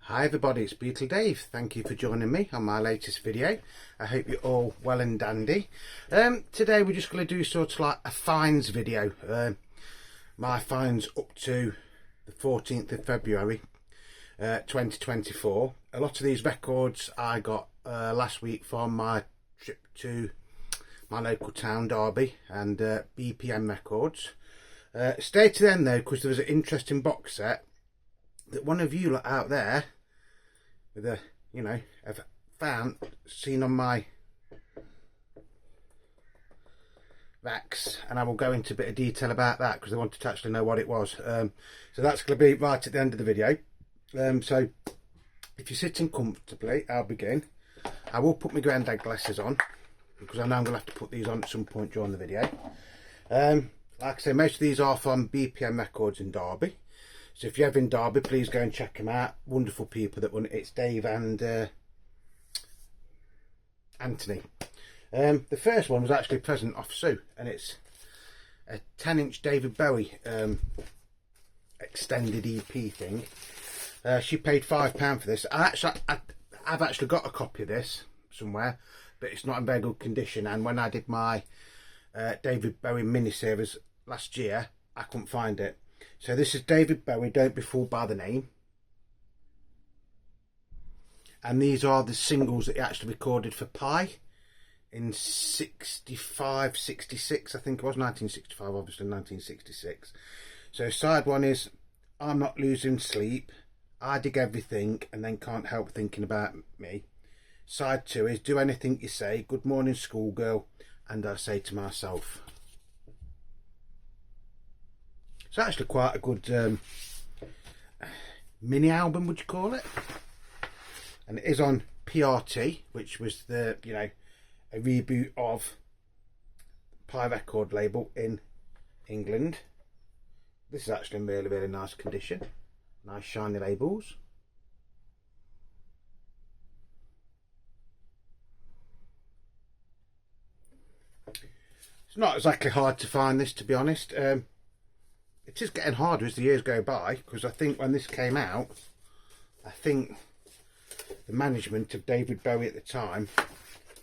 Hi everybody, it's Beatles Dave. Thank you for joining me on my latest video. I hope you're all well and dandy. Today we're just going to do sort of like a finds video. My finds up to the 14th of February 2024. A lot of these records I got last week from my trip to my local town, Derby, and BPM Records. Stay to them though, because there was an interesting box set that one of you out there with a, have seen on my racks, and I will go into a bit of detail about that because I wanted to actually know what it was. So that's going to be right at the end of the video. So if you're sitting comfortably, I'll begin. I will put my granddad glasses on because I know I'm going to have to put these on at some point during the video. Like I say, most of these are from BPM Records in Derby. So if you're ever in Derby, please go and check them out. Wonderful people that run it. It's Dave and Anthony. The first one was actually a present off Sue, and it's a 10-inch David Bowie extended EP thing. She paid £5 for this. I've actually got a copy of this somewhere, but it's not in very good condition. And when I did my David Bowie mini-series last year, I couldn't find it. So this is David Bowie, Don't Be Fooled by the Name. And these are the singles that he actually recorded for Pi in 65, 66, I think it was 1965, obviously 1966. So side one is I'm Not Losing Sleep, I Dig Everything, and Then Can't Help Thinking About Me. Side two is Do Anything You Say, Good Morning Schoolgirl, and I Say to Myself. It's actually quite a good mini album, would you call it? And it is on PRT, which was the, a reboot of Pi record label in England. This is actually in really, really nice condition. Nice shiny labels. It's not exactly hard to find this, to be honest. It is getting harder as the years go by, because I think when this came out, I think the management of David Bowie at the time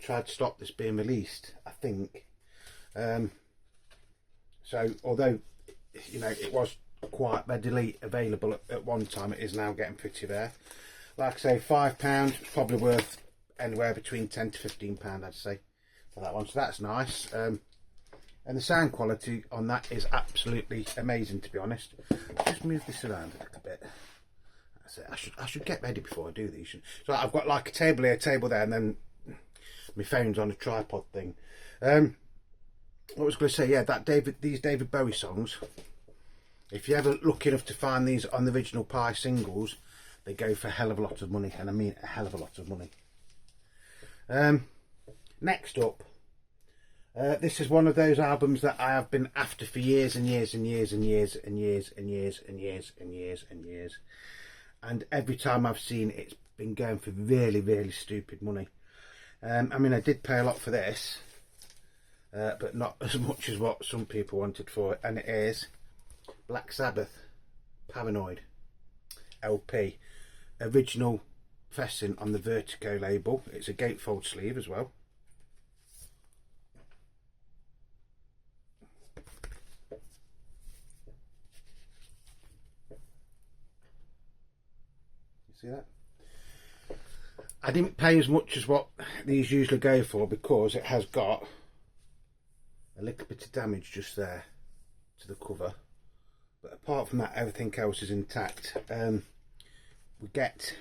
tried to stop this being released, I think. So although it was quite readily available at one time, it is now getting pretty rare. Like I say, £5, it's probably worth anywhere between £10 to £15, I'd say, for that one. So that's nice. And the sound quality on that is absolutely amazing, to be honest. Just move this around a little bit. That's it. I should get ready before I do these. So I've got like a table here, a table there, and then my phone's on a tripod thing. What I was going to say, yeah, these David Bowie songs, if you ever lucky enough to find these on the original Pi singles, they go for a hell of a lot of money, and I mean a hell of a lot of money. Next up, this is one of those albums that I have been after for years and years and years and years and years and years and years and years and years. And every time I've seen it, it's been going for really, really stupid money. I mean, I did pay a lot for this, but not as much as what some people wanted for it. And it is Black Sabbath, Paranoid LP. Original pressing on the Vertigo label. It's a gatefold sleeve as well. See that? I didn't pay as much as what these usually go for because it has got a little bit of damage just there to the cover, but apart from that, everything else is intact. We get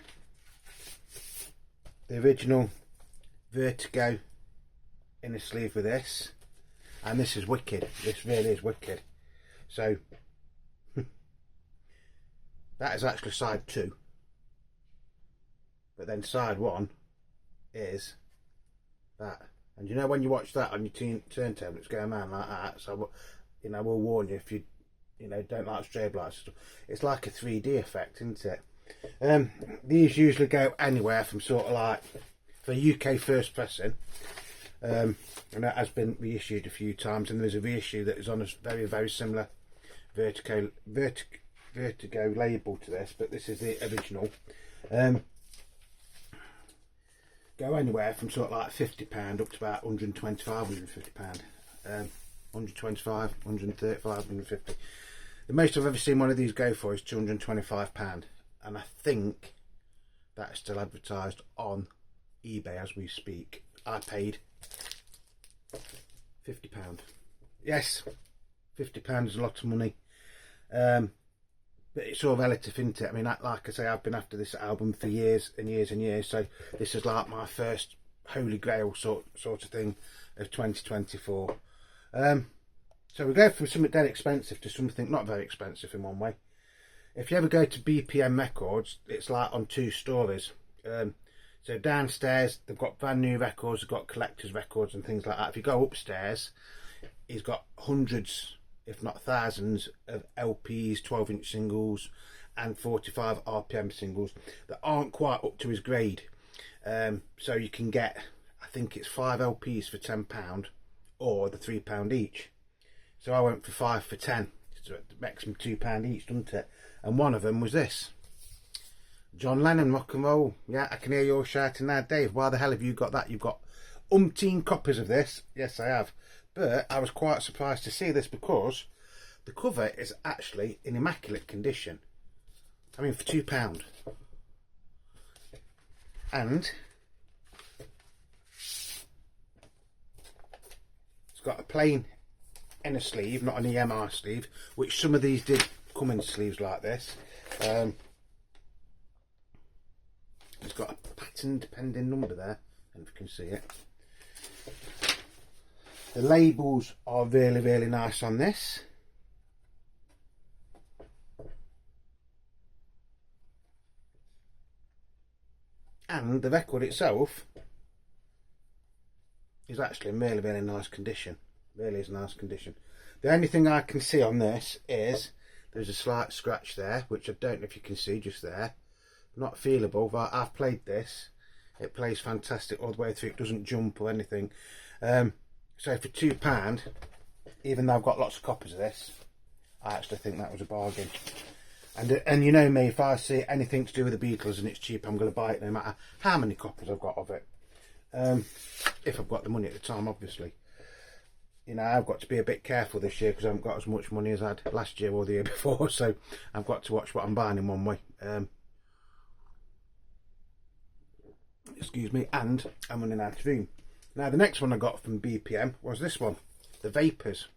the original Vertigo in a sleeve with this, and this is wicked. This really is wicked. So that is actually side 2. But then side 1 is that. And when you watch that on your turntable, it's going around like that. So, I will warn you if you, don't like strobe lights. It's like a 3D effect, isn't it? These usually go anywhere from sort of like, for UK first pressing, and that has been reissued a few times. And there's a reissue that is on a very, very similar Vertigo label to this, but this is the original. Go anywhere from sort of like £50 up to about £125, £150. 125, 135, 150. The most I've ever seen one of these go for is £225, and I think that's still advertised on eBay as we speak. I paid £50. Yes, £50 is a lot of money. But it's all relative, isn't it? I mean, like I say, I've been after this album for years and years and years, so this is like my first holy grail sort of thing of 2024. So we go from something dead expensive to something not very expensive in one way. If you ever go to BPM Records, it's like on two stories. So downstairs, they've got brand new records, they've got collector's records and things like that. If you go upstairs, he's got hundreds, if not thousands, of LPs, 12-inch singles and 45 RPM singles that aren't quite up to his grade. So you can get, I think it's 5 LPs for £10 or the £3 each. So I went for 5 for 10. So it makes them £2 each, doesn't it? And one of them was this. John Lennon, Rock and Roll. Yeah, I can hear you all shouting now, Dave, why the hell have you got that? You've got umpteen copies of this. Yes, I have. But I was quite surprised to see this because the cover is actually in immaculate condition. I mean, for £2. And it's got a plain inner sleeve, not an EMR sleeve, which some of these did come in sleeves like this. It's got a pattern depending number there, and if you can see it. The labels are really, really nice on this. And the record itself is actually in really, really nice condition. Really is nice condition. The only thing I can see on this is there's a slight scratch there, which I don't know if you can see just there. Not feelable, but I've played this. It plays fantastic all the way through. It doesn't jump or anything. So for £2, even though I've got lots of copies of this, I actually think that was a bargain. And you know me, if I see anything to do with the Beatles and it's cheap, I'm going to buy it no matter how many copies I've got of it. If I've got the money at the time, obviously. You know, I've got to be a bit careful this year because I haven't got as much money as I had last year or the year before, so I've got to watch what I'm buying in one way. Excuse me, and I'm running out of room. Now the next one I got from BPM was this one, the Vapors.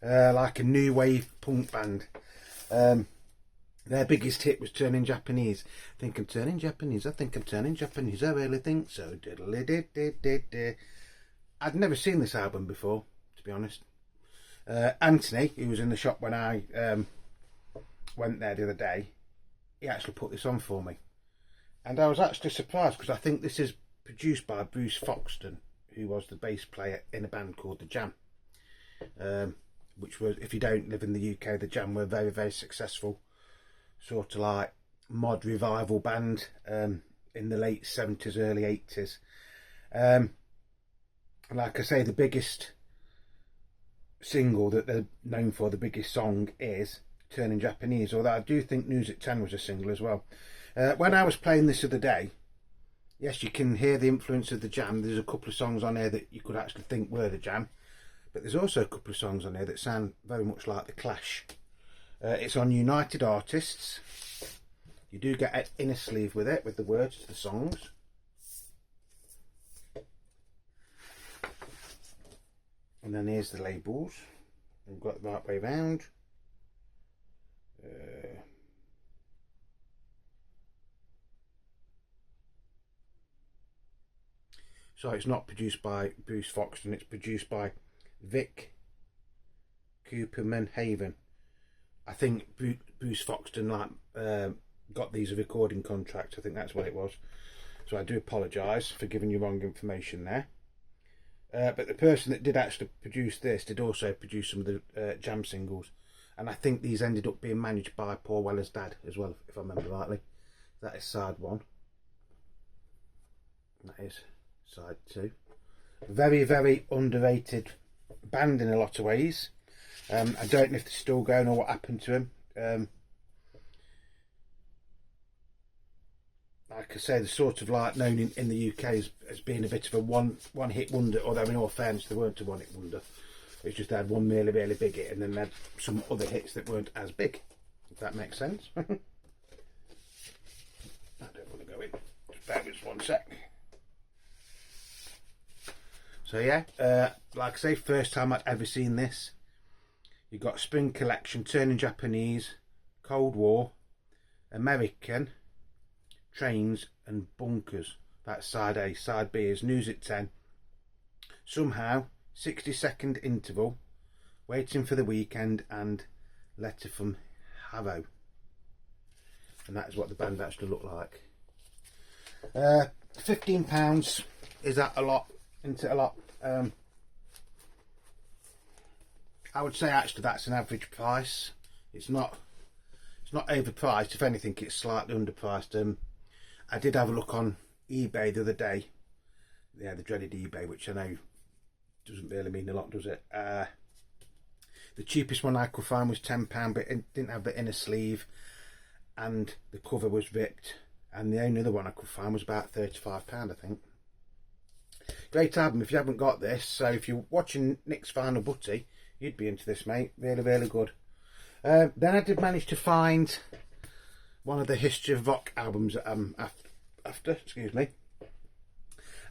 Like a new wave punk band. Their biggest hit was Turning Japanese. I think I'm turning Japanese, I think I'm turning Japanese, I really think so. Diddly-did-did-did-did. I'd never seen this album before, to be honest. Anthony, who was in the shop when I went there the other day, he actually put this on for me. And I was actually surprised because I think this is produced by Bruce Foxton, who was the bass player in a band called The Jam. Which was, if you don't live in the UK, The Jam were a very, very successful sort of like mod revival band in the late 70s, early 80s. Like I say, the biggest single that they're known for, the biggest song, is Turning Japanese, although I do think News at 10 was a single as well. When I was playing this the other day, yes, you can hear the influence of The Jam. There's a couple of songs on here that you could actually think were The Jam, but there's also a couple of songs on here that sound very much like The Clash. It's on United Artists. You do get an inner sleeve with it, with the words to the songs. And then here's the labels. We've got it the right way round. So it's not produced by Bruce Foxton, it's produced by Vic Cooperman Haven. I think Bruce Foxton got these a recording contract. I think that's what it was. So I do apologise for giving you wrong information there. But the person that did actually produce this did also produce some of the Jam singles. And I think these ended up being managed by Paul Weller's dad as well, if I remember rightly. That is side one. That is side two. Very, very underrated band in a lot of ways. I don't know if they're still going or what happened to him. like I say, they're sort of like known in the UK as being a bit of a one hit wonder, although in all fairness they weren't a one hit wonder. It's just they had one really big hit and then they had some other hits that weren't as big, if that makes sense. I don't want to go in, just bear with us 1 sec. So yeah, like I say, first time I'd ever seen this. You got Spring Collection, Turning Japanese, Cold War, American, Trains and Bunkers. That's side A. Side B is News at 10. Somehow, 60-second interval, Waiting for the Weekend and Letter from Harrow. And that is what the band actually looked like. £15. Is that a lot? Isn't it a lot? I would say actually that's an average price. It's not overpriced. If anything, it's slightly underpriced. I did have a look on eBay the other day. Yeah, the dreaded eBay, which I know doesn't really mean a lot, does it? The cheapest one I could find was £10, but it didn't have the inner sleeve and the cover was ripped. And the only other one I could find was about £35, I think. Great album if you haven't got this. So if you're watching Nick's Final Butty, you'd be into this, mate. Really good. Then I did manage to find one of the History of Rock albums that I'm after. Excuse me.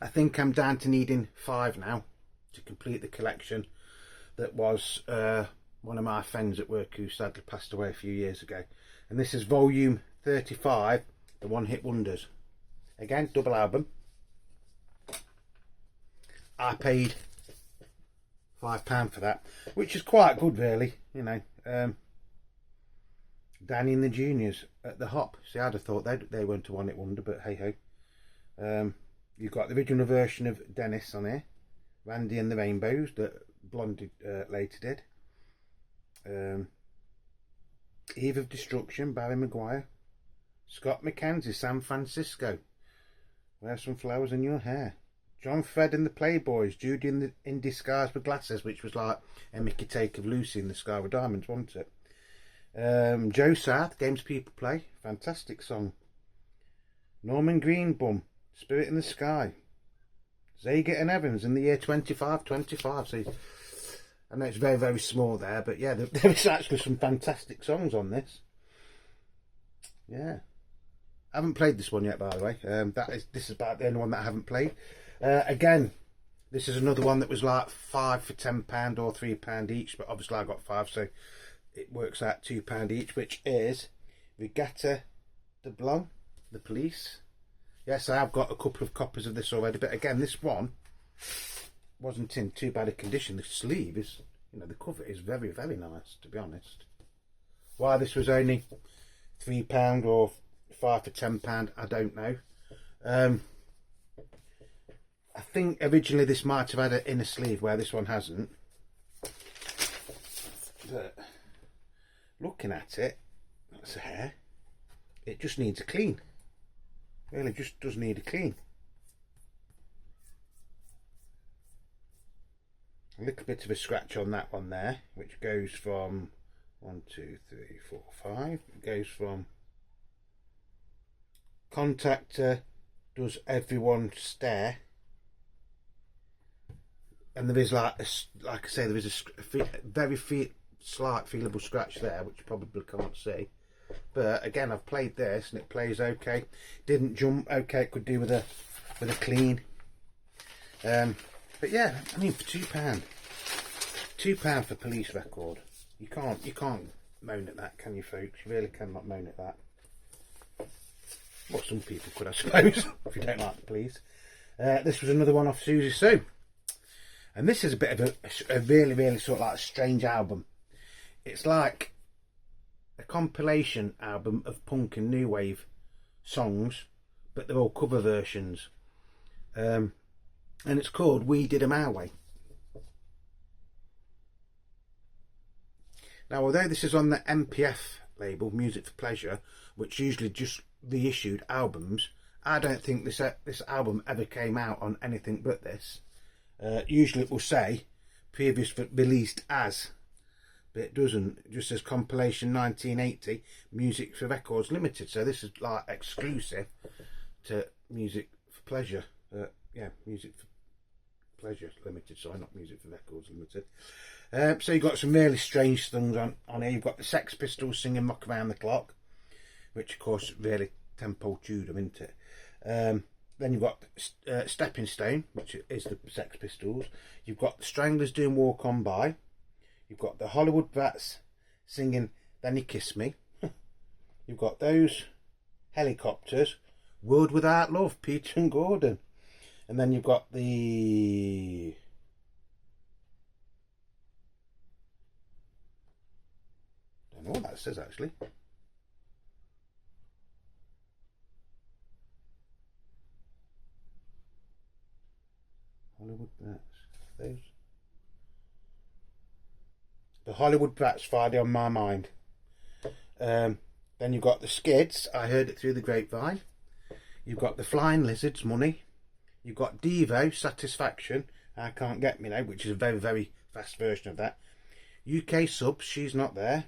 I think I'm down to needing 5 now to complete the collection. That was one of my friends at work who sadly passed away a few years ago. And this is volume 35, the One Hit Wonders. Again, double album. I paid £5 for that, which is quite good, really. You know, Danny and the Juniors at the Hop. See, I'd have thought they weren't a one hit wonder, but hey ho. You've got the original version of Dennis on here, Randy and the Rainbows that Blondie later did. Eve of Destruction, Barry Maguire. Scott McKenzie, San Francisco. Wear Some Flowers in Your Hair. John Fred and the Playboys, Judy in Disguise with Glasses, which was like a Mickey take of Lucy in the Sky with Diamonds, wasn't it? Joe South, Games People Play, fantastic song. Norman Greenbaum, Spirit in the Sky. Zagat and Evans in the year 2525. See, I know it's very small there, but yeah, there is actually some fantastic songs on this. Yeah. I haven't played this one yet, by the way. This is about the only one that I haven't played. Again, this is another one that was like 5 for £10 or £3 each, but obviously I got 5, so it works out £2 each, which is Regatta de Blanc, The Police. Yes, I have got a couple of copies of this already, but again, this one wasn't in too bad a condition. The sleeve is, the cover is very nice, to be honest. Why this was only £3 or 5 for £10, I don't know. I think originally this might have had an inner sleeve where this one hasn't. But looking at it, that's the hair. It just needs a clean. Really just does need a clean. A little bit of a scratch on that one there, which goes from 1, 2, 3, 4, 5. It goes from Contactor, Does Everyone Stare? And there is like I say, there is a very slight feelable scratch there, which you probably can't see. But again, I've played this and it plays okay. Didn't jump okay. It could do with a clean. But yeah, I mean, for £2 for Police record, you can't moan at that, can you, folks? You really cannot moan at that. Well, some people could, I suppose, if you don't like the Police. This was another one off Susie Sue. And this is a bit of a really sort of like a strange album. It's like a compilation album of punk and new wave songs, but they're all cover versions. And it's called We Did 'Em Our Way. Now, although this is on the MPF label, Music for Pleasure, which usually just reissued albums, I don't think this album ever came out on anything but this. Usually it will say previous released as, but it doesn't. It just says compilation 1980 Music for Records Limited. So this is like exclusive Music for Pleasure. Yeah, Music for Pleasure Limited. Sorry, not Music for Records Limited. So you've got some really strange things on here. You've got the Sex Pistols singing Rock Around the Clock, which of course really tempo chewed them, isn't it? Then you've got Stepping Stone, which is the Sex Pistols. You've got the Stranglers doing Walk On By. You've got the Hollywood Brats singing Then You Kiss Me. You've got those Helicopters, World Without Love, Peter and Gordon. And then you've got the... I don't know what that says actually. Hollywood Brats. Those. The Hollywood Brats, Friday on My Mind. Then you've got the Skids, I Heard It Through the Grapevine. You've got the Flying Lizards, Money. You've got Devo, Satisfaction, I Can't Get Me Now, which is a very, very fast version of that. UK Subs, She's Not There.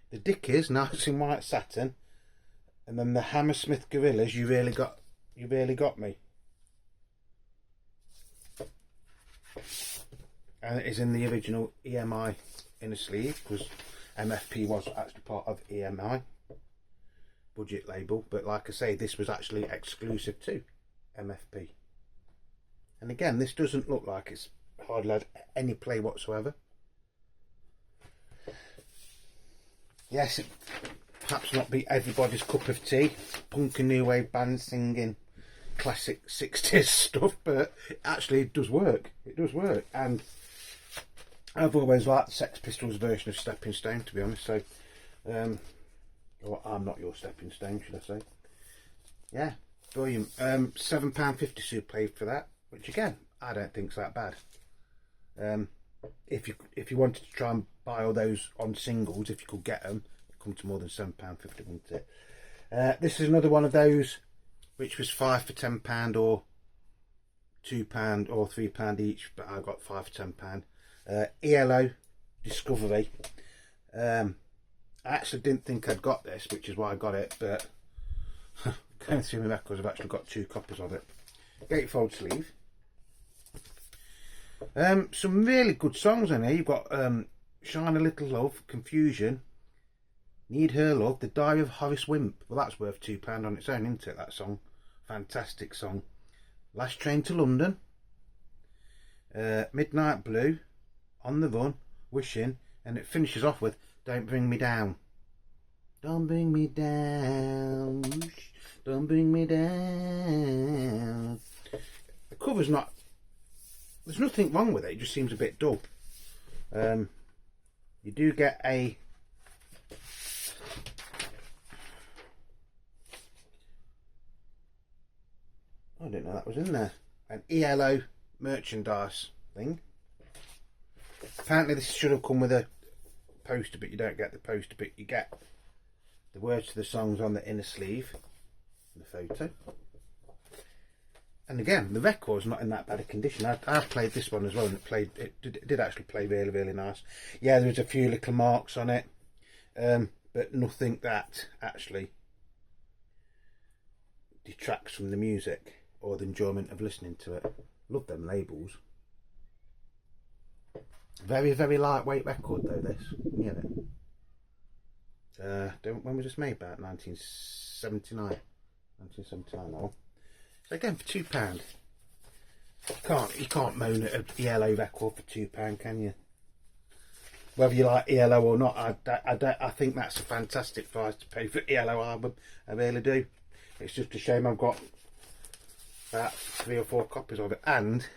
The Dickies, Nights in White Satin. And then the Hammersmith Gorillas, You Really Got Me. And it is in the original EMI inner sleeve, because MFP was actually part of EMI budget label, but like I say, this was actually exclusive to MFP. And again, this doesn't look like it's hardly had any play whatsoever. Yes, it perhaps not be everybody's cup of tea, punk and new wave bands singing classic 60s stuff, but actually it does work. It does work. And I've always liked the Sex Pistols version of Stepping Stone, to be honest. So, or I'm Not Your Stepping Stone, should I say? Yeah, brilliant. £7.50 Sue paid for that, which again, I don't think's that bad. If you wanted to try and buy all those on singles, if you could get them, it'd come to more than £7.50, wouldn't it? This is another one of those which was 5 for £10 or £2 or £3 each, but I got 5 for £10. ELO Discovery. I actually didn't think I'd got this, which is why I got it, but going through my records, I've actually got 2 copies of it. Gatefold sleeve. Some really good songs in here. You've got Shine a Little Love, Confusion, Need Her Love, The Diary of Horace Wimp. Well, that's worth £2 on its own, isn't it, that song? Fantastic song. Last Train to London, Midnight Blue, On the Run, Wishing, and it finishes off with Don't Bring Me Down. Don't bring me down, don't bring me down. The cover's not, there's nothing wrong with it, it just seems a bit dull. You do get a I didn't know that was in there. An ELO merchandise thing. Apparently this should have come with a poster, but you don't get the poster, but you get the words to the songs on the inner sleeve, the photo. And again, the record's not in that bad a condition. I've played this one as well, and it did actually play really, really nice. Yeah, there was a few little marks on it, but nothing that actually detracts from the music or the enjoyment of listening to it. Love them labels. Very, very lightweight record though, this. You know. When was this made? About 1979. 1979 that one. So again, for £2. You can't moan at an ELO record for £2, can you? Whether you like ELO or not, I think that's a fantastic price to pay for an ELO album. I really do. It's just a shame I've got about 3 or 4 copies of it, and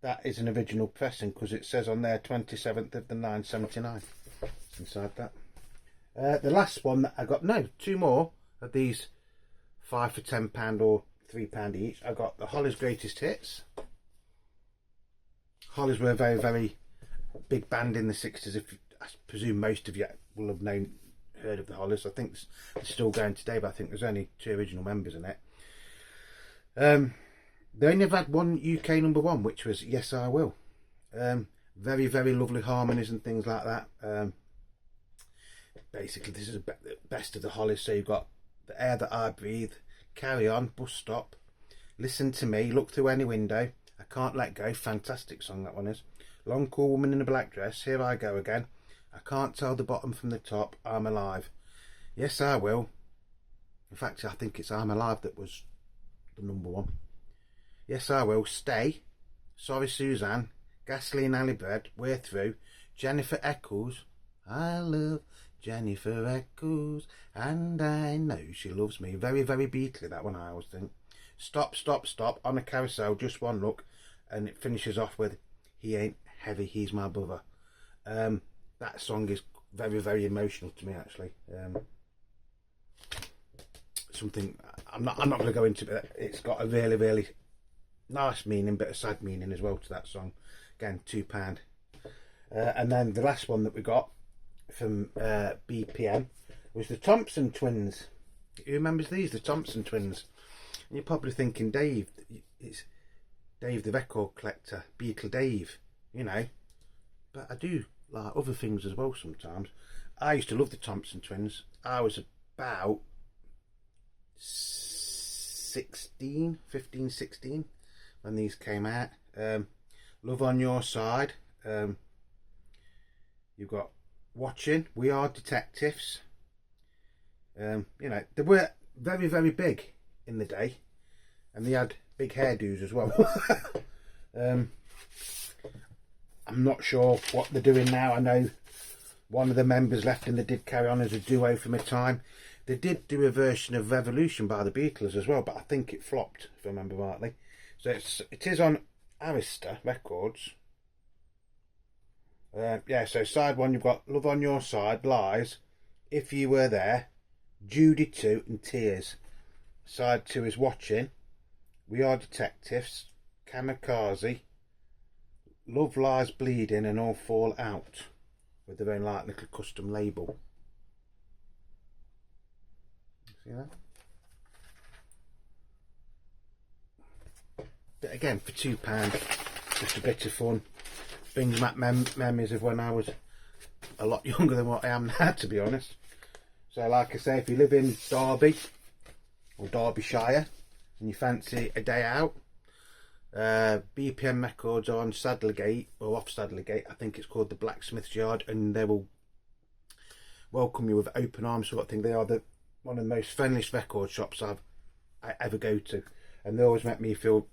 that is an original pressing, because it says on there 27th of the 979 inside that. The last one that I got, no, 2 more of these 5 for £10 or £3 each. I got the Holly's Greatest Hits. Hollies were a very, very big band in the 60s. I presume most of you will have heard of the Hollies. I think it's still going today, but I think there's only 2 original members in it. They only have had 1 UK #1, which was Yes I Will. Very, very lovely harmonies and things like that. Basically, this is best of the Hollies. So you've got The Air That I Breathe, Carry On, Bus Stop, Listen to Me, Look Through Any Window, I Can't Let Go, fantastic song that one is, Long Cool Woman in a Black Dress, Here I Go Again, I Can't Tell the Bottom from the Top, I'm Alive, Yes I Will. In fact, I think it's I'm Alive that was the number one. Yes I Will, Stay, Sorry Suzanne, Gasoline Alley Bread, We're Through, Jennifer Eccles, I love Jennifer Eccles, and I know she loves me. Very, very Beatly, that one, I always think. Stop, Stop, Stop, On a Carousel, Just One Look, and it finishes off with He Ain't Heavy, He's My Brother. That song is very, very emotional to me, actually. Something I'm not going to go into, but it's got a really, really nice meaning, but a sad meaning as well to that song. Again, £2. And then the last one that we got from BPM was the Thompson Twins. Who remembers these? The Thompson Twins. And you're probably thinking, Dave, it's Dave the record collector, Beatle Dave, you know. But I do like other things as well sometimes. I used to love the Thompson Twins. I was about 15, 16 when these came out. Love on Your Side. You've got Watching, We Are Detectives. You know, they were very, very big in the day, and they had big hairdos as well. I'm not sure what they're doing now. I know one of the members left and they did carry on as a duo from a time. They did do a version of Revolution by the Beatles as well, but I think it flopped, if I remember rightly. So it is on Arista Records. Yeah, so side one you've got Love on Your Side, Lies, If You Were There, Judy 2 and Tears. Side 2 is Watching, We Are Detectives, Kamikaze, Love Lies Bleeding and All Fall Out, with their own like little custom label. See that? But again, for £2, just a bit of fun. Brings back memories of when I was a lot younger than what I am now, to be honest. So like I say, if you live in Derby or Derbyshire and you fancy a day out, BPM Records are on Sadlergate, or off Sadlergate, I think it's called the Blacksmith's Yard, and they will welcome you with open arms sort of thing. They are one of the most friendliest record shops I ever go to, and they always make me feel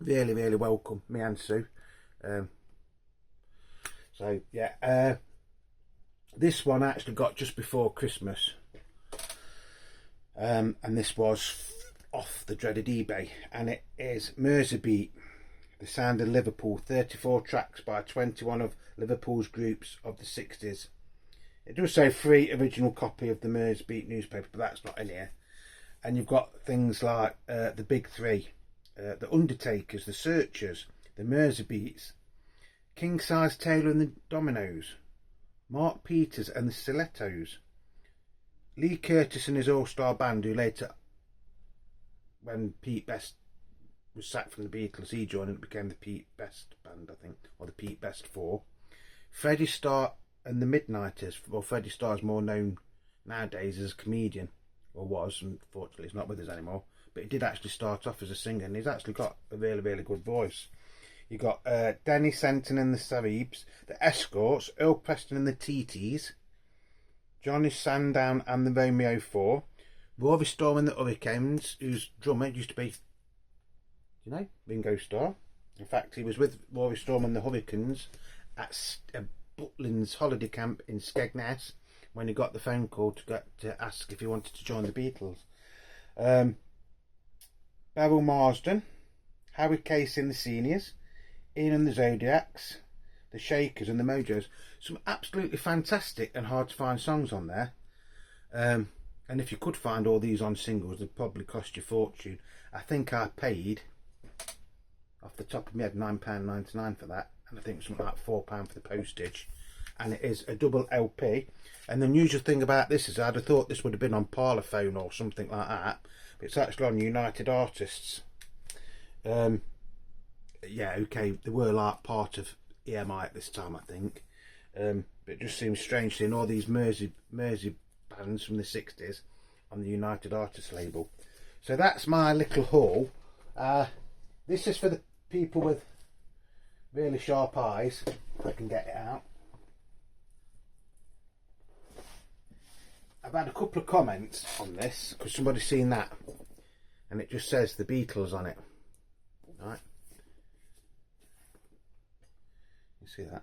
really, really welcome, me and Sue. So yeah, this one I actually got just before Christmas, and this was off the dreaded eBay, and it is Merseybeat, The Sound of Liverpool, 34 tracks by 21 of Liverpool's groups of the 60s. It does say free original copy of the Merseybeat newspaper, but that's not in here. And you've got things like the Big Three, the Undertakers, the Searchers, the Merseybeats, King Size Taylor and the Dominoes, Mark Peters and the Stilettos, Lee Curtis and his all-star band, who later, when Pete Best was sacked from the Beatles, he joined and it became the Pete Best band, I think, or the Pete Best Four. Freddie Starr and the Midnighters. Well, Freddie Starr is more known nowadays as a comedian, or was, unfortunately he's not with us anymore, but he did actually start off as a singer, and he's actually got a really, really good voice. You got Denny Senton and the Saribs, the Escorts, Earl Preston and the TTs, Johnny Sandown and the Romeo 4, Rory Storm and the Hurricanes, whose drummer used to be, you know, Ringo Starr. In fact, he was with Rory Storm and the Hurricanes at Butlin's holiday camp in Skegness when he got the phone call to ask if he wanted to join the Beatles. Beryl Marsden, Harry Case and the Seniors, Ian and the Zodiacs, the Shakers and the Mojos. Some absolutely fantastic and hard to find songs on there. And if you could find all these on singles, they'd probably cost you a fortune. I think I paid, off the top of my head, £9.99 for that. And I think something like £4 for the postage. And it is a double LP. And the unusual thing about this is I'd have thought this would have been on Parlophone or something like that. But it's actually on United Artists. Yeah, okay, they were like part of EMI at this time, I think. But it just seems strange seeing all these Mersey bands bands from the 60s on the United Artists label. So that's my little haul. This is for the people with really sharp eyes, if I can get it out. I've had a couple of comments on this because somebody's seen that and it just says the Beatles on it. Right, you see that?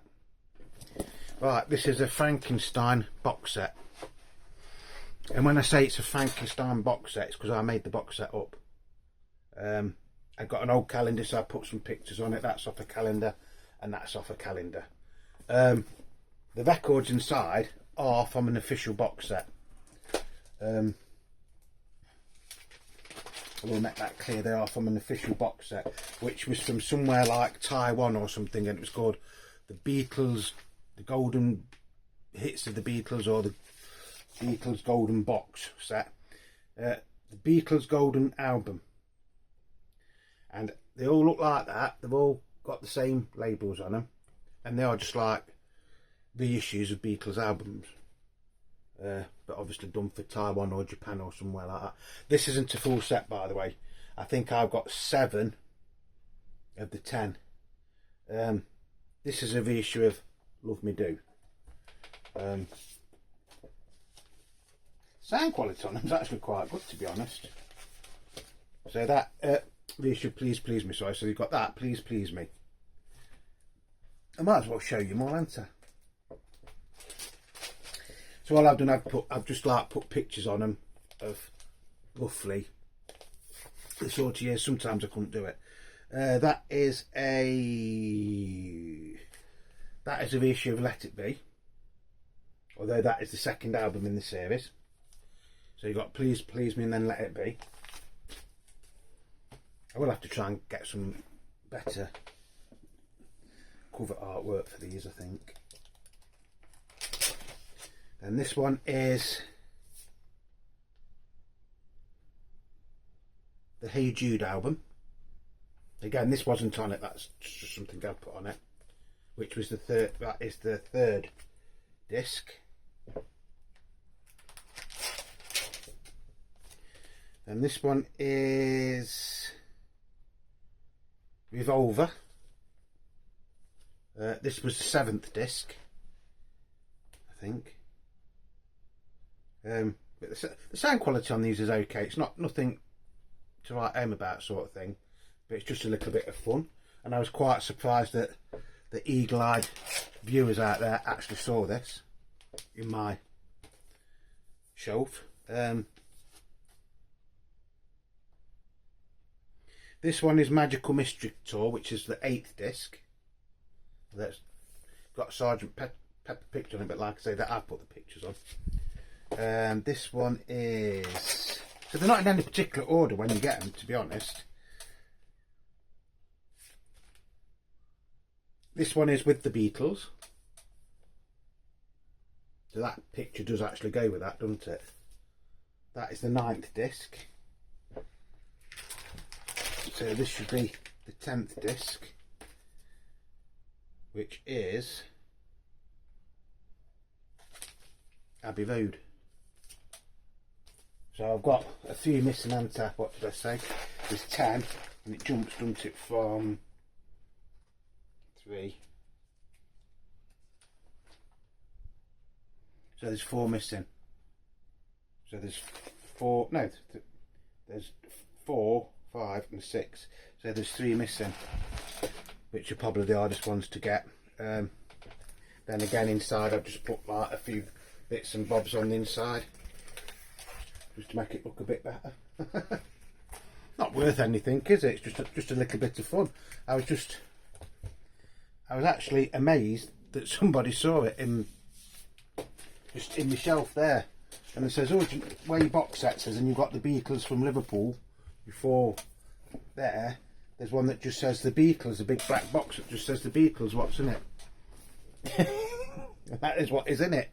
Right, this is a Frankenstein box set, and when I say it's a Frankenstein box set, it's because I made the box set up. I got an old calendar, so I put some pictures on it. That's off a calendar, and that's off a calendar. The records inside are from an official box set. I will make that clear. They are from an official box set, which was from somewhere like Taiwan or something, and it was called the Beatles, the Golden Hits of the Beatles, or the Beatles Golden Box set. The Beatles Golden Album, and they all look like that. They've all got the same labels on them, and they are just like reissues of Beatles albums, but obviously done for Taiwan or Japan or somewhere like that. This isn't a full set, by the way. I think I've got 7 of the 10. This is a reissue of Love Me Do. Sound quality on them is actually quite good, to be honest. So that reissue, Please Please Me, sorry. So you've got that, Please Please Me. I might as well show you more, haven't I? So all I've done, I've just like put pictures on them of roughly the sort of years. Sometimes I couldn't do it. That is a reissue of Let It Be, although that is the second album in the series. So you've got Please Please Me and then Let It Be. I will have to try and get some better cover artwork for these, I think. And this one is the Hey Jude album. Again, this wasn't on it, that's just something I put on it, which was the third. That is the 3rd disc. And this one is Revolver. This was the 7th disc, I think. But the sound quality on these is okay. It's not nothing to write home about, sort of thing, but it's just a little bit of fun. And I was quite surprised that the eagle-eyed viewers out there actually saw this in my shelf. This one is Magical Mystery Tour, which is the 8th disc. That's got Sergeant Pepper picture on it, but like I say, that I've put the pictures on. This one is, so they're not in any particular order when you get them, to be honest. This one is with the Beatles, so that picture does actually go with that, doesn't it? That is the 9th disc. So this should be the 10th disc, which is Abbey Road. So I've got a few missing, haven't I? What did I say? There's 10, and it jumps, doesn't it, from 3. So there's 4 missing. So there's 4, no, there's 4, 5 and 6. So there's 3 missing, which are probably the hardest ones to get. Then again, inside I've just put like a few bits and bobs on the inside, just to make it look a bit better. Not worth anything, is it? It's just a little bit of fun. I was actually amazed that somebody saw it just in the shelf there, and it says, "Oh, where your box set says," and you've got the Beatles from Liverpool. Before there's one that just says the Beatles, a big black box that just says the Beatles. What's in it? That is what is in it.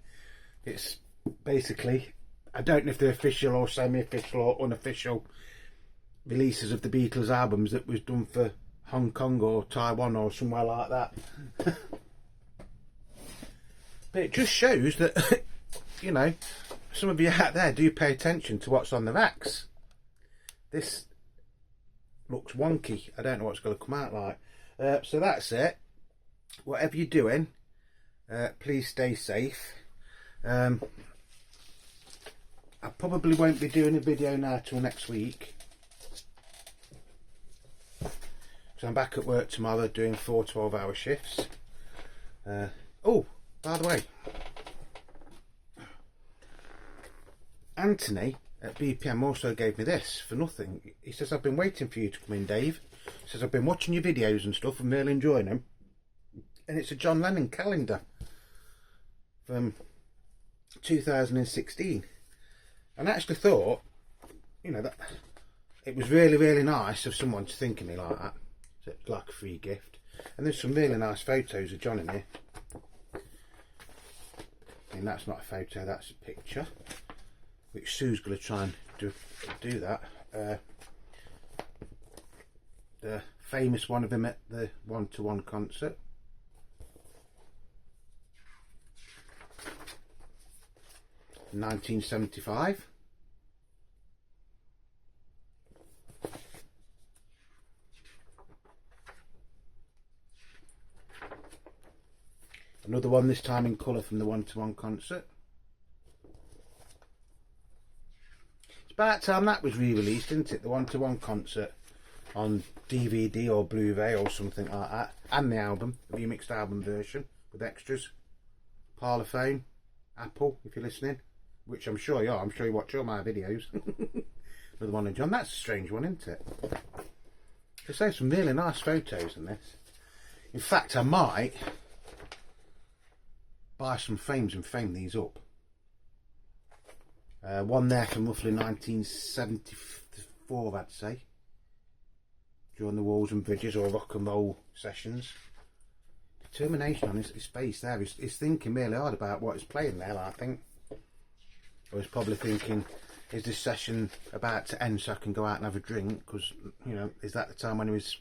It's basically, I don't know if they're official or semi-official or unofficial releases of the Beatles albums that was done for Hong Kong or Taiwan or somewhere like that. But it just shows that, you know, some of you out there do pay attention to what's on the racks. This looks wonky. I don't know what's going to come out like. So that's it. Whatever you're doing, please stay safe. I probably won't be doing a video now till next week. So I'm back at work tomorrow doing 4 12-hour shifts. Oh, by the way, Anthony at BPM also gave me this for nothing. He says, I've been waiting for you to come in, Dave. He says, I've been watching your videos and stuff and really enjoying them. And it's a John Lennon calendar from 2016. And I actually thought, you know, that it was really, really nice of someone to think of me like that. So it's like a free gift. And there's some really nice photos of John in here. And that's not a photo, that's a picture. Which Sue's going to try and do that. The famous one of him at the one-to-one concert. In 1975. Another one, this time in colour, from the one-to-one concert. It's about time that was re-released, isn't it? The one-to-one concert on DVD or Blu-ray or something like that. And the album, the remixed album version with extras. Parlophone, Apple, if you're listening. Which I'm sure you are. I'm sure you watch all my videos. Another one of John. That's a strange one, isn't it? There's some really nice photos in this. In fact, I might buy some frames and frame these up. One there from roughly 1974, I'd say. During the Walls and Bridges or rock and roll sessions. Determination on his face there. He's thinking really hard about what he's playing there, I think. Or he's probably thinking, is this session about to end so I can go out and have a drink? Because, you know, is that the time when he was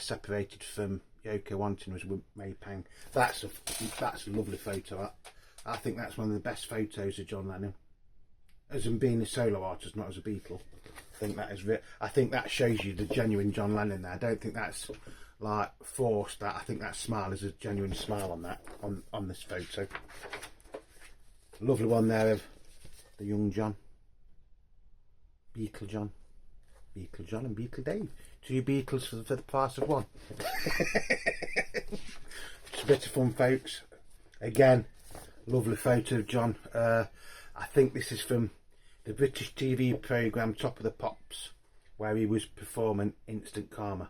separated from Yoko Wanting was with May Pang? That's a lovely photo. I think that's one of the best photos of John Lennon. As in being a solo artist, not as a Beatle. I think that shows you the genuine John Lennon there. I don't think that's like forced. I think that smile is a genuine smile on that, on this photo. Lovely one there of the young John. Beatle John and Beatle Dave. 2 Beatles for the price of 1. It's a bit of fun, folks. Again, lovely photo of John. I think this is from the British TV programme Top of the Pops, where he was performing Instant Karma.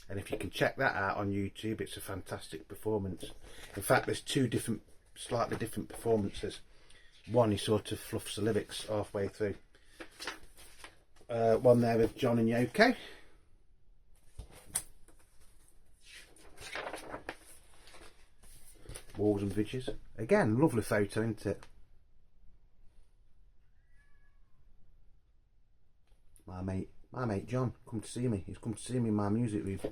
And if you can check that out on YouTube, it's a fantastic performance. In fact, there's 2 slightly different performances. One, he sort of fluffs the lyrics halfway through. One there with John and Yoko. Walls and Bridges. Again, lovely photo, isn't it? My mate John, come to see me. He's come to see me in my music review.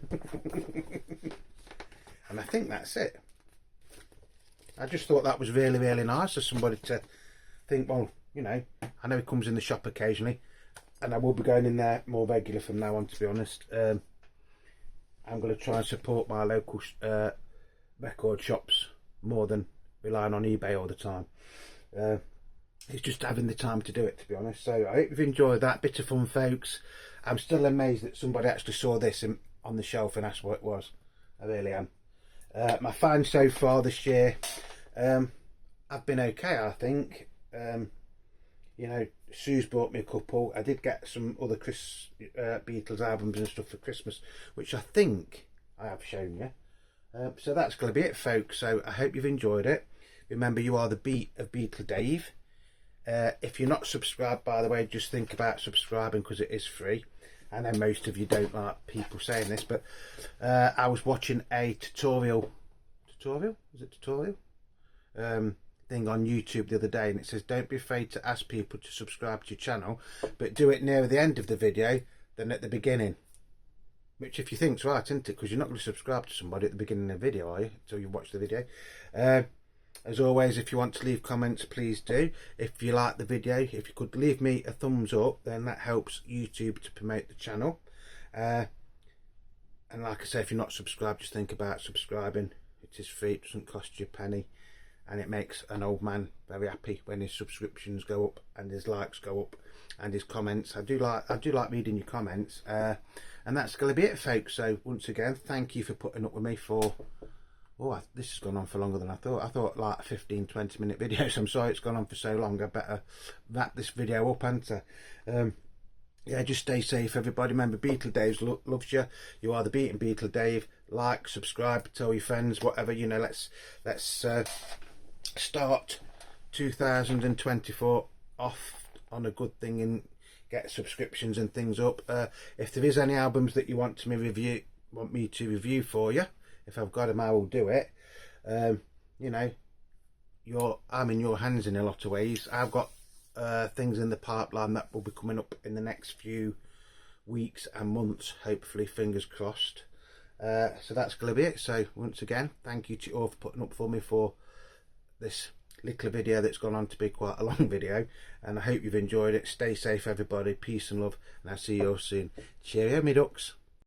And I think that's it. I just thought that was really, really nice of somebody to think, well, you know, I know he comes in the shop occasionally, and I will be going in there more regular from now on, to be honest. I'm going to try and support my local record shops more than relying on eBay all the time. It's just having the time to do it, to be honest. So I hope you've enjoyed that bit of fun, folks. I'm still amazed that somebody actually saw this on the shelf and asked what it was. I really am. My finds so far this year, I've been okay, I think. You know, Sue's bought me a couple. I did get some other Beatles albums and stuff for Christmas, which I think I have shown you. So that's going to be it, folks. So I hope you've enjoyed it. Remember, you are the beat of Beatle Dave. If you're not subscribed, by the way, just think about subscribing, because it is free. I know most of you don't like people saying this, but I was watching a tutorial thing on YouTube the other day, and it says, don't be afraid to ask people to subscribe to your channel, but do it near the end of the video than at the beginning. Which, if you think's right, isn't it? Because you're not going to subscribe to somebody at the beginning of the video, are you? Until you watch the video. As always, if you want to leave comments, please do. If you like the video, if you could leave me a thumbs up, then that helps YouTube to promote the channel. And like I say, if you're not subscribed, just think about subscribing. It is free, it doesn't cost you a penny, and it makes an old man very happy when his subscriptions go up and his likes go up and his comments. I do like reading your comments. And that's going to be it, folks. So once again, thank you for putting up with me for, this has gone on for longer than I thought. I thought like a 15-20 minute video, so I'm sorry it's gone on for so long. I better wrap this video up, yeah, just stay safe, everybody. Remember, Beatle Dave loves you. You are the Beating Beatle Dave. Like, subscribe, tell your friends, whatever, you know. Let's start 2024 off on a good thing and get subscriptions and things up. If there is any albums that you want me to review for you, if I've got them, I will do it. You know, I'm in your hands in a lot of ways. I've got things in the pipeline that will be coming up in the next few weeks and months, hopefully, fingers crossed. So that's going to be it. So once again, thank you to you all for putting up for me for this little video that's gone on to be quite a long video, and I hope you've enjoyed it. Stay safe, everybody. Peace and love, and I'll see you all soon. Cheerio, me ducks.